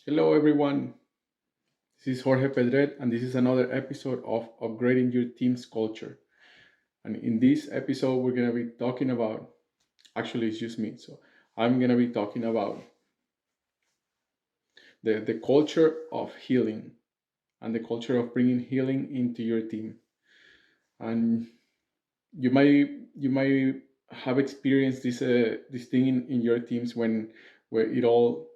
Hello, everyone. This is Jorge Pedret, and this is another episode of Upgrading Your Team's Culture. And in this episode, we're going to be talking about it's just me. So, I'm going to be talking about the culture of healing and the culture of bringing healing into your team. And you might have experienced this thing in your teams where it all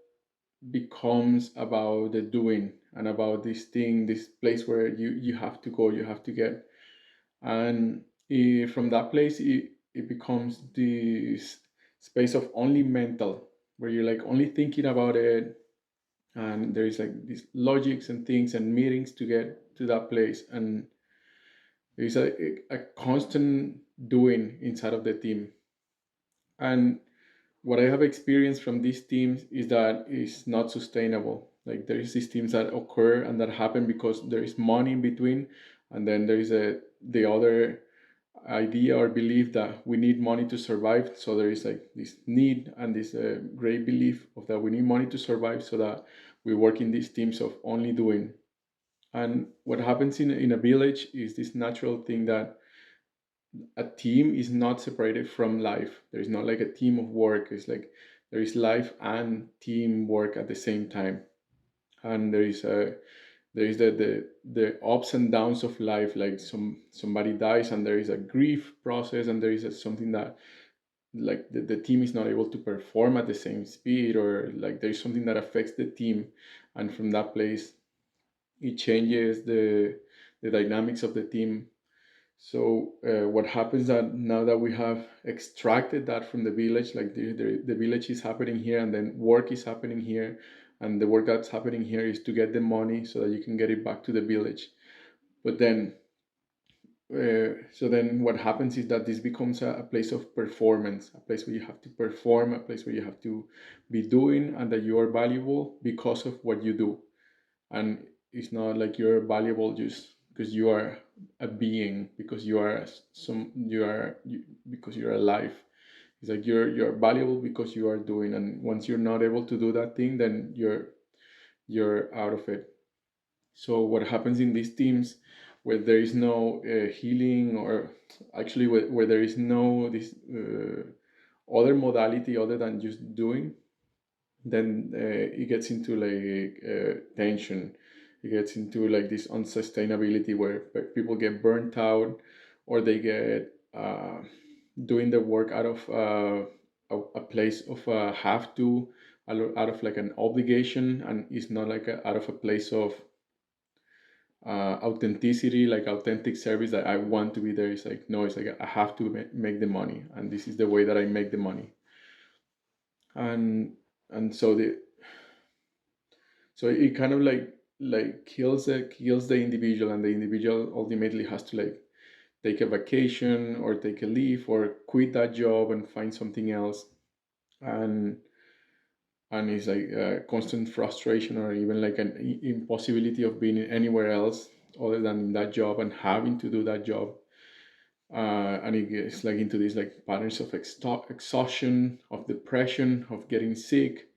becomes about the doing and about this place where you have to go, you have to get. And from that place, it becomes this space of only mental, where you're like only thinking about it, and there's like these logics and things and meetings to get to that place, and there's a constant doing inside of the team. And what I have experienced from these teams is that it's not sustainable. Like there is these teams that occur and that happen because there is money in between, and then there is the other idea or belief that we need money to survive. So there is like this need and this great belief of that we need money to survive, so that we work in these teams of only doing. And what happens in a village is this natural thing that a team is not separated from life. There is not like a team of work. It's like there is life and team work at the same time. And there is the ups and downs of life. Like somebody dies, and there is a grief process, and there is something that like the team is not able to perform at the same speed, or like there is something that affects the team, and from that place it changes the dynamics of the team. So what happens that now that we have extracted that from the village, like the village is happening here, and then work is happening here, and the work that's happening here is to get the money so that you can get it back to the village. But then, so then what happens is that this becomes a place of performance, a place where you have to perform, a place where you have to be doing, and that you are valuable because of what you do. And it's not like you're valuable just because you are a being, because you are because you're alive. It's like you're valuable because you are doing, and once you're not able to do that thing, then you're out of it. So what happens in these teams where there is no healing, or actually where there is no this other modality other than just doing, then it gets into like tension. It gets into like this unsustainability where people get burnt out, or they get doing the work out of a place of have to, out of like an obligation, and it's not like out of a place of authenticity, like authentic service that I want to be there. It's like no, it's like I have to make the money, and this is the way that I make the money. And so it kind of like kills the individual, and the individual ultimately has to like take a vacation or take a leave or quit that job and find something else. And and it's like a constant frustration, or even like an impossibility of being anywhere else other than in that job and having to do that job. And it gets like into these like patterns of exhaustion, of depression, of getting sick.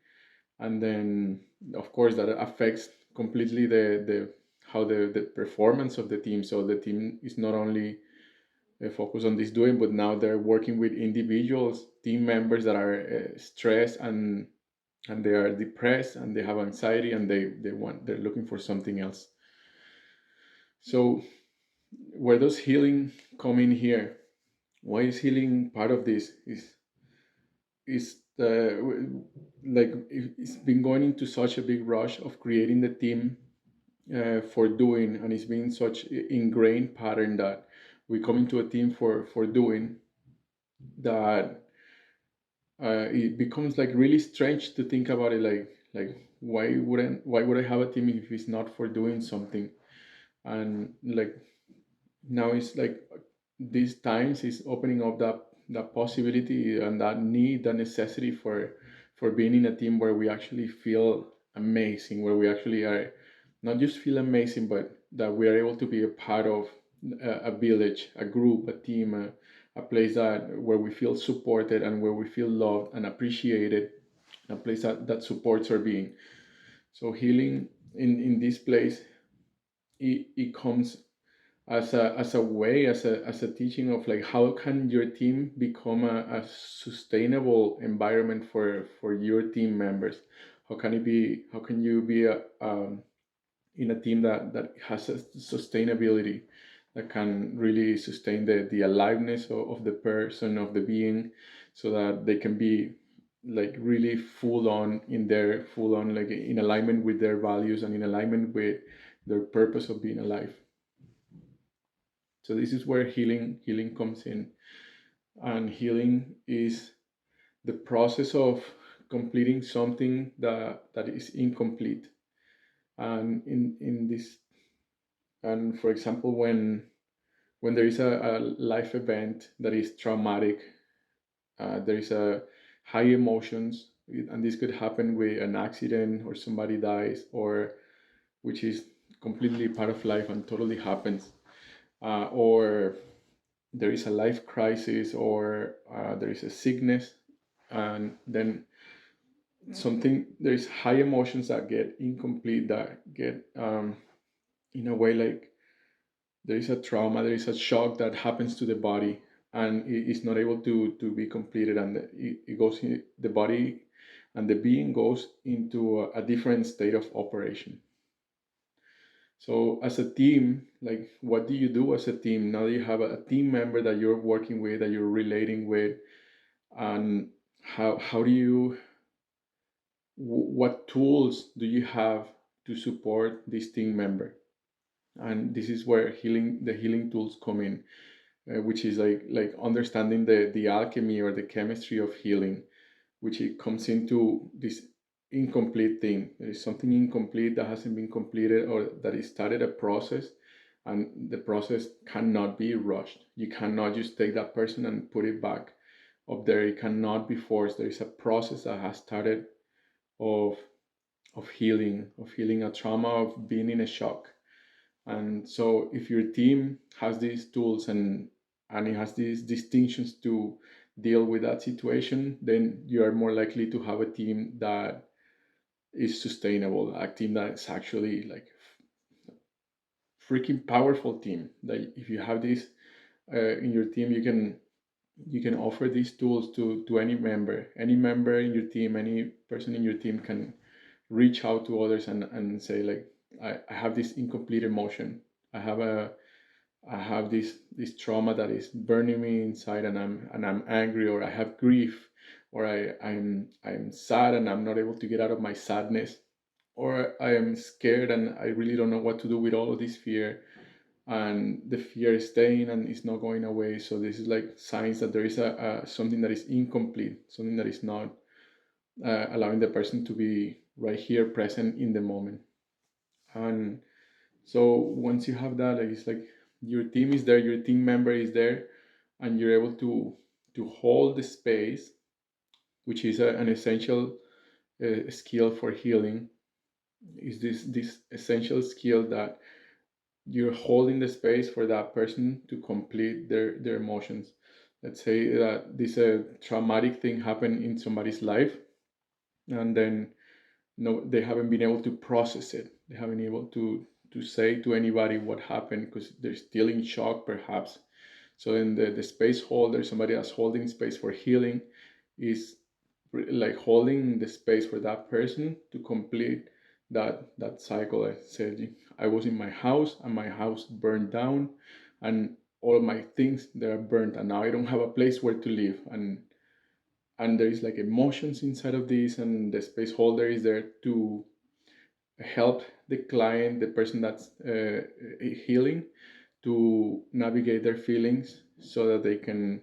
And then of course that affects completely the how the performance of the team. So the team is not only focused on this doing, but now they're working with individuals, team members that are stressed, and they are depressed, and they have anxiety, and they're looking for something else. So where does healing come in here? Why is healing part of this? Is like it's been going into such a big rush of creating the team for doing, and it's been such ingrained pattern that we come into a team for doing, that it becomes like really strange to think about it, like why would I have a team if it's not for doing something? And like now it's like these times is opening up that possibility and that need, that necessity for being in a team where we actually feel amazing, where we actually are not just feel amazing, but that we are able to be a part of a village, a group, a team, a place that where we feel supported and where we feel loved and appreciated, a place that supports our being. So healing in this place, it comes as a way, as a teaching of like how can your team become a sustainable environment for your team members. How can you be in a team that has a sustainability, that can really sustain the aliveness of the person, of the being, so that they can be like really full on like in alignment with their values and in alignment with their purpose of being alive. So this is where healing comes in. And healing is the process of completing something that is incomplete. And in this, and for example, when there is a life event that is traumatic, there is a high emotions, and this could happen with an accident or somebody dies, or which is completely part of life and totally happens, or there is a life crisis, or there is a sickness, and then something, there is high emotions that get incomplete, that get in a way like there is a trauma, there is a shock that happens to the body, and it is not able to be completed, and it goes in the body, and the being goes into a different state of operation. So as a team, like what do you do as a team? Now you have a team member that you're working with, that you're relating with, and how do you, what tools do you have to support this team member? And this is where the healing tools come in, which is like understanding the alchemy or the chemistry of healing, which it comes into this incomplete thing. There is something incomplete that hasn't been completed, or that it started a process, and the process cannot be rushed. You cannot just take that person and put it back up there. It cannot be forced. There is a process that has started of of healing a trauma, of being in a shock. And so if your team has these tools, and it has these distinctions to deal with that situation, then you are more likely to have a team that is sustainable, a team that's actually like freaking powerful team. That if you have this in your team, you can offer these tools to any member in your team, any person in your team can reach out to others and say like, I have this incomplete emotion. I have a I have this trauma that is burning me inside, and I'm angry, or I have grief, or I'm sad and I'm not able to get out of my sadness, or I am scared and I really don't know what to do with all of this fear, and the fear is staying and it's not going away. So this is like signs that there is a something that is incomplete, something that is not allowing the person to be right here, present in the moment. And so once you have that, like it's like your team is there, your team member is there, and you're able to hold the space, which is an essential skill for healing. Is this essential skill that you're holding the space for that person to complete their emotions. Let's say that this traumatic thing happened in somebody's life, and then no, they haven't been able to process it. They haven't been able to say to anybody what happened, because they're still in shock perhaps. So then the space holder, somebody that's holding space for healing, is like holding the space for that person to complete that cycle. I said I was in my house and my house burned down, and all of my things, they are burnt, and now I don't have a place where to live, and there is like emotions inside of this, and the space holder is there to help the client, the person that's healing, to navigate their feelings, so that they can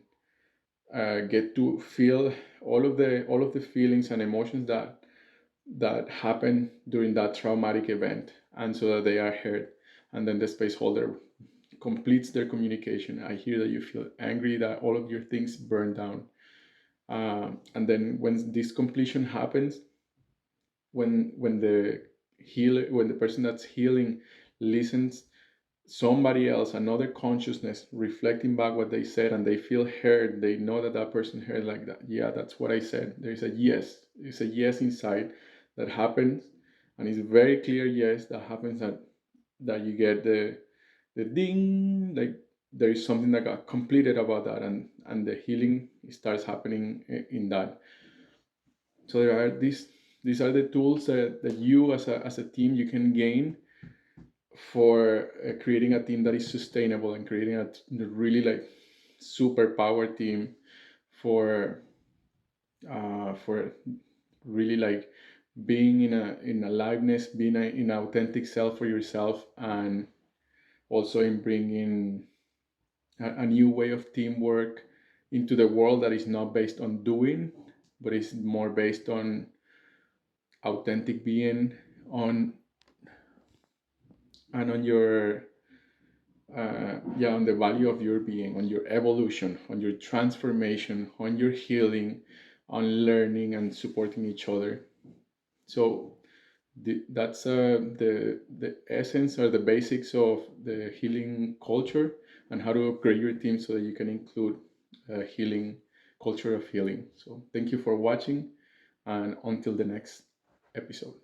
get to feel all of the feelings and emotions that happen during that traumatic event, and so that they are heard. And then the space holder completes their communication. I hear that you feel angry that all of your things burn down. And then when this completion happens, when the healer, when the person that's healing listens, somebody else, another consciousness reflecting back what they said, and they feel heard, they know that that person heard, like that, yeah, that's what I said. There's a yes, it's a yes inside that happens, And it's very clear, yes, that happens, that you get the ding, like there is something that got completed about that, and the healing starts happening in that. So there are these are the tools that you as a team you can gain for creating a team that is sustainable and creating a really like super power team for really like being in aliveness, being in authentic self for yourself, and also in bringing a new way of teamwork into the world that is not based on doing, but is more based on authentic being, on and on your on the value of your being, on your evolution, on your transformation, on your healing, on learning and supporting each other. So that's the essence or the basics of the healing culture, and how to upgrade your team so that you can include healing culture of healing. So thank you for watching, and until the next episode.